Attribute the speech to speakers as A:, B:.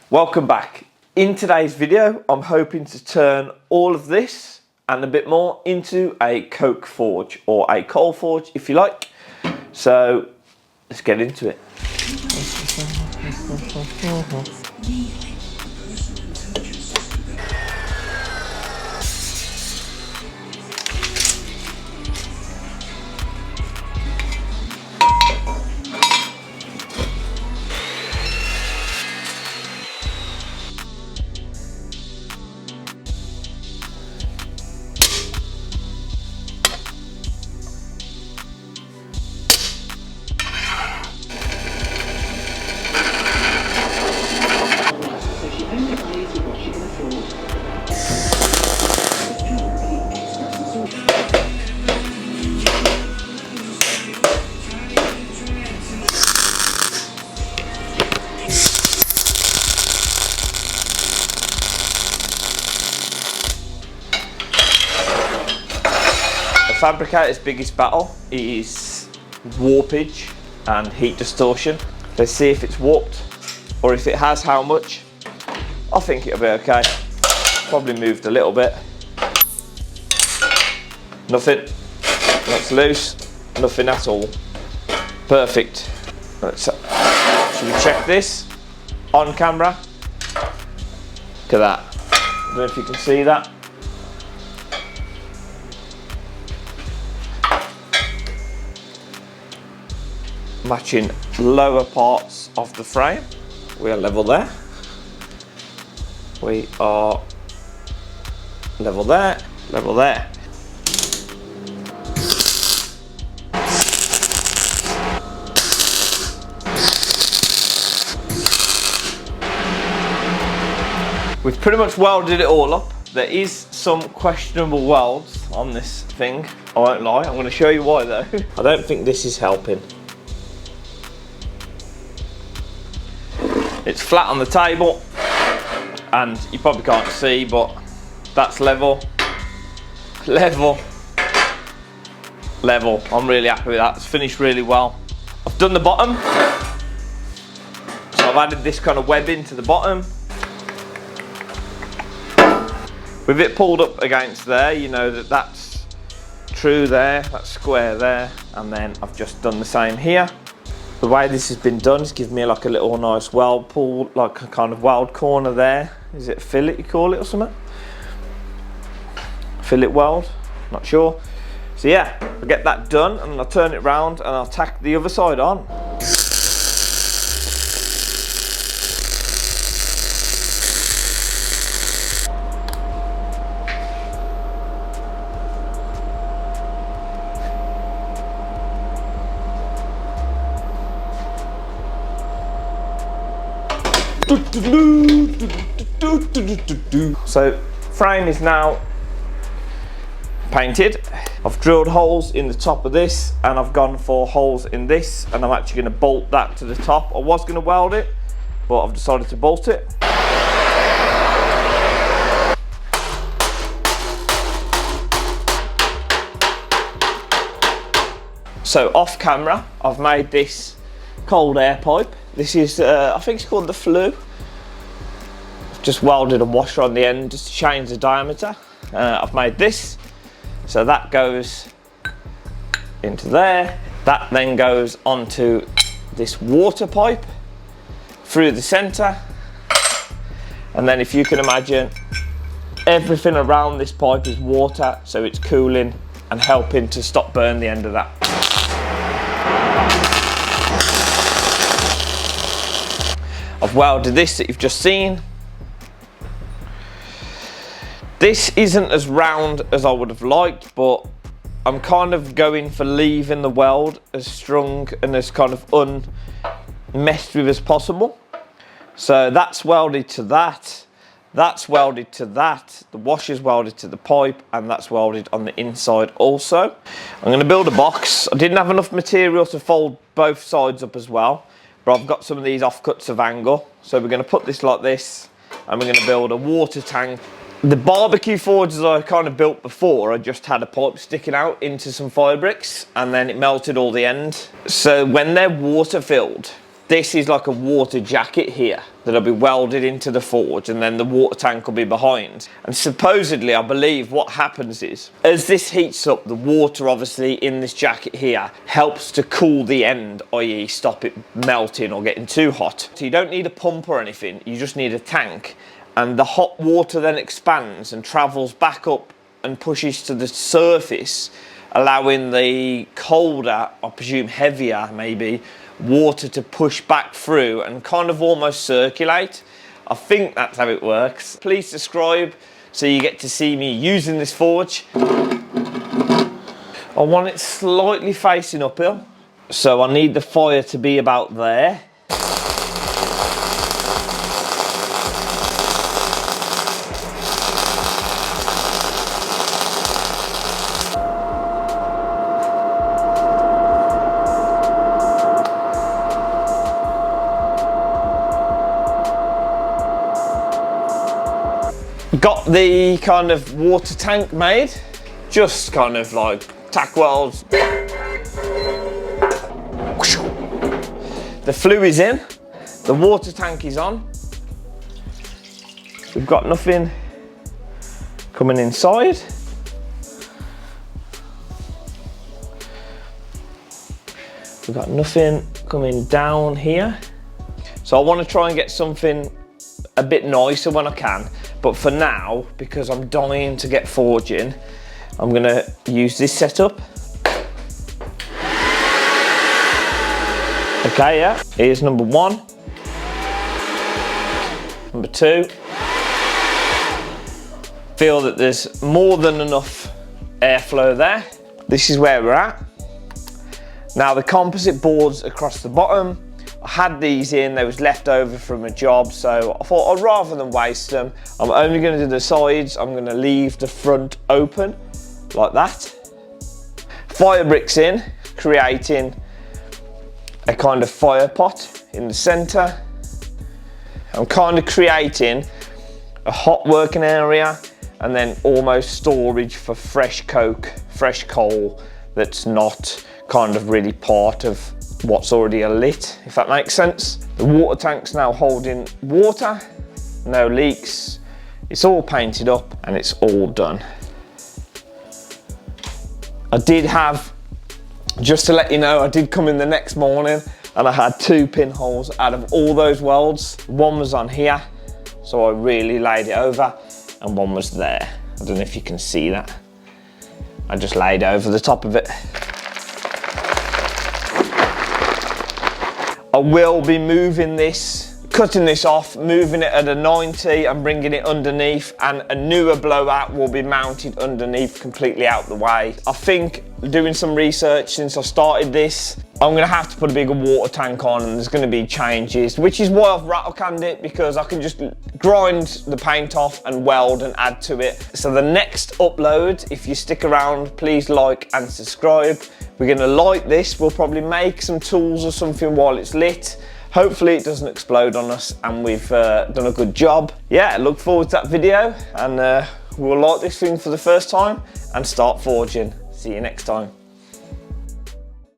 A: Welcome back. In today's video, I'm hoping to turn all of this and a bit more into a coke forge, or a coal forge if you like. So let's get into it. The fabricator's biggest battle is warpage and heat distortion. Let's see if it's warped, or if it has, how much. I think it'll be okay. Probably moved a little bit. Nothing. That's loose. Nothing at all. Perfect. Should we check this on camera? Look at that. I don't know if you can see that. Matching lower parts of the frame. We are level there. We are level there, level there. We've pretty much welded it all up. There is some questionable welds on this thing, I won't lie. I'm going to show you why though. I don't think this is helping. It's flat on the table, and you probably can't see, but that's level, level, level. I'm really happy with that. It's finished really well. I've done the bottom, so I've added this kind of webbing to the bottom. With it pulled up against there, you know that that's true there, that's square there, and then I've just done the same here. The way this has been done is give me like a little nice weld pull, like a kind of weld corner there. Is it fillet you call it or something? Fillet weld, not sure. So yeah, I'll get that done and I'll turn it round and I'll tack the other side on. So frame is now painted. I've drilled holes in the top of this and I've gone for holes in this, and I'm actually going to bolt that to the top. I was going to weld it, but I've decided to bolt it. So off camera, I've made this cold air pipe. This is, I think it's called the flue. I've just welded a washer on the end just to change the diameter. I've made this, so that goes into there. That then goes onto this water pipe through the center. And then if you can imagine, everything around this pipe is water, so it's cooling and helping to stop burn the end of that. I've welded this that you've just seen. This isn't as round as I would have liked, but I'm kind of going for leaving the weld as strong and as kind of unmessed with as possible. So that's welded to that, that's welded to that, the washer's welded to the pipe, and that's welded on the inside also. I'm going to build a box. I didn't have enough material to fold both sides up as well, but I've got some of these offcuts of angle. So we're going to put this like this, and we're going to build a water tank. The barbecue forges I kind of built before, I just had a pipe sticking out into some fire bricks, and then it melted all the end. So when they're water filled, This is like a water jacket here that'll be welded into the forge, and then the water tank will be behind. And supposedly, I believe what happens is, as this heats up, the water obviously in this jacket here helps to cool the end, i.e. stop it melting or getting too hot. So you don't need a pump or anything, you just need a tank. And the hot water then expands and travels back up and pushes to the surface, allowing the colder, I presume heavier maybe, water to push back through and kind of almost circulate. I think that's how it works. Please subscribe so you get to see me using this forge. I want it slightly facing uphill, so I need the fire to be about there. Got the kind of water tank made, just kind of like tack welds. The flue is in, the water tank is on. We've got nothing coming inside. We've got nothing coming down here. So I want to try and get something a bit nicer when I can. But for now, because I'm dying to get forging, I'm gonna use this setup. Okay, yeah, here's number one. Number two. Feel that there's more than enough airflow there. This is where we're at. Now the composite boards across the bottom, I had these in, they was left over from a job, so I thought, rather than waste them, I'm only going to do the sides. I'm going to leave the front open like that. Fire bricks in, creating a kind of fire pot in the center. I'm kind of creating a hot working area and then almost storage for fresh coke, fresh coal that's not kind of really part of what's already lit, if that makes sense. The water tank's now holding water, no leaks. It's all painted up and it's all done. I did have, just to let you know, I did come in the next morning and I had 2 pinholes out of all those welds. One was on here, so I really laid it over, and one was there. I don't know if you can see that. I just laid over the top of it. I will be moving this, cutting this off, moving it at a 90 and bringing it underneath, and a newer blowout will be mounted underneath, completely out the way. I think, doing some research since I started this, I'm gonna have to put a bigger water tank on, and there's gonna be changes, which is why I've rattle canned it, because I can just grind the paint off and weld and add to it. So the next upload, if you stick around, please like and subscribe. We're gonna light this. We'll probably make some tools or something while it's lit. Hopefully it doesn't explode on us and we've done a good job. Yeah, look forward to that video, and we'll light this thing for the first time and start forging. See you next time.